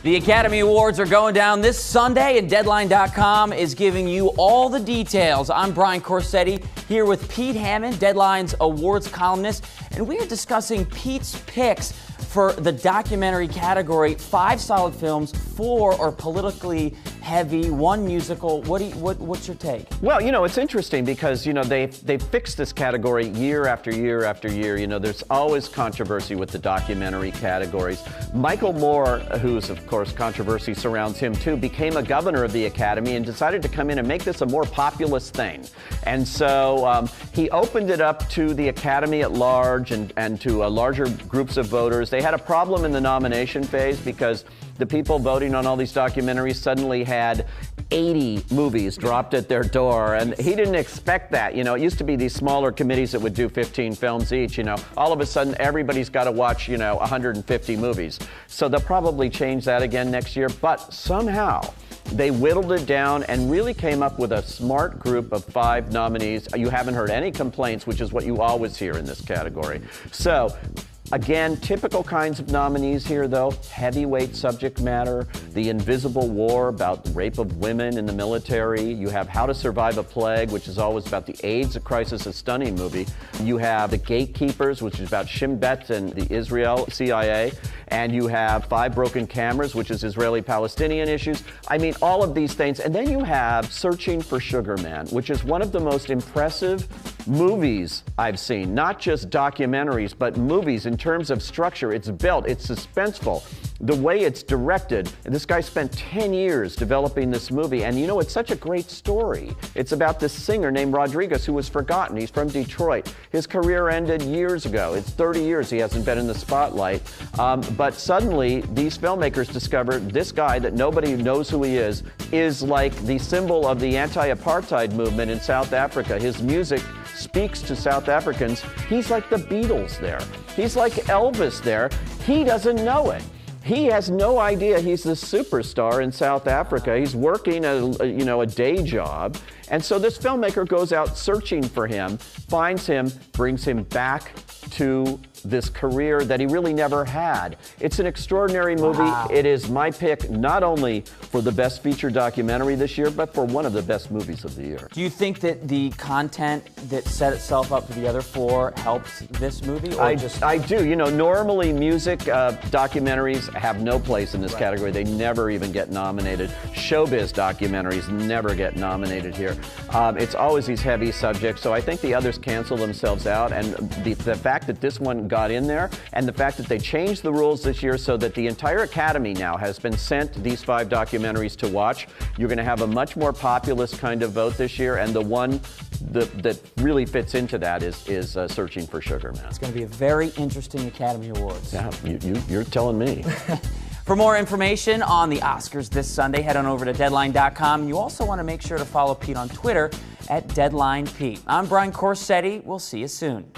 The Academy Awards are going down this Sunday, and Deadline.com is giving you all the details. I'm Brian Corsetti here with Pete Hammond, Deadline's awards columnist, and we are discussing Pete's picks for the documentary category. 5 solid films, 4 are politically heavy, 1 musical. What's your take? Well, you know, it's interesting because, you know, they've fixed this category year after year after year. You know, there's always controversy with the documentary categories. Michael Moore, who's, of course, controversy surrounds him too, became a governor of the Academy and decided to come in and make this a more populist thing. And so he opened it up to the Academy at large and to larger groups of voters. They had a problem in the nomination phase because the people voting on all these documentaries suddenly had 80 movies dropped at their door, and he didn't expect that. You know, it used to be these smaller committees that would do 15 films each. You know, all of a sudden everybody's got to watch, you know, 150 movies. So they'll probably change that again next year, but somehow they whittled it down and really came up with a smart group of 5 nominees. You haven't heard any complaints, which is what you always hear in this category. So again, typical kinds of nominees here, though. Heavyweight subject matter, The Invisible War, about the rape of women in the military. You have How to Survive a Plague, which is always about the AIDS crisis, a stunning movie. You have The Gatekeepers, which is about Shin Bet and the Israel CIA. And you have 5 Broken Cameras, which is Israeli-Palestinian issues. I mean, all of these things. And then you have Searching for Sugar Man, which is one of the most impressive movies I've seen. Not just documentaries, but movies in terms of structure. It's built, it's suspenseful. The way it's directed, this guy spent 10 years developing this movie, and you know, it's such a great story. It's about this singer named Rodriguez who was forgotten. He's from Detroit. His career ended years ago. It's 30 years he hasn't been in the spotlight. But suddenly, these filmmakers discovered this guy that nobody knows who he is like the symbol of the anti-apartheid movement in South Africa. His music speaks to South Africans. He's like the Beatles there. He's like Elvis there. He doesn't know it. He has no idea he's the superstar in South Africa. He's working a day job. And so this filmmaker goes out searching for him, finds him, brings him back to this career that he really never had. It's an extraordinary movie. Wow. It is my pick not only for the best feature documentary this year, but for one of the best movies of the year. Do you think that the content that set itself up for the other 4 helps this movie? Or I do. You know, normally music documentaries have no place in this category. They never even get nominated. Showbiz documentaries never get nominated here. It's always these heavy subjects, so I think the others cancel themselves out, and the fact that this one got in there, and the fact that they changed the rules this year so that the entire Academy now has been sent these 5 documentaries to watch. You're going to have a much more populist kind of vote this year, and the one that really fits into that is Searching for Sugar Man. It's going to be a very interesting Academy Awards. Yeah, you're telling me. For more information on the Oscars this Sunday, head on over to Deadline.com. You also want to make sure to follow Pete on Twitter at DeadlinePete. I'm Brian Corsetti. We'll see you soon.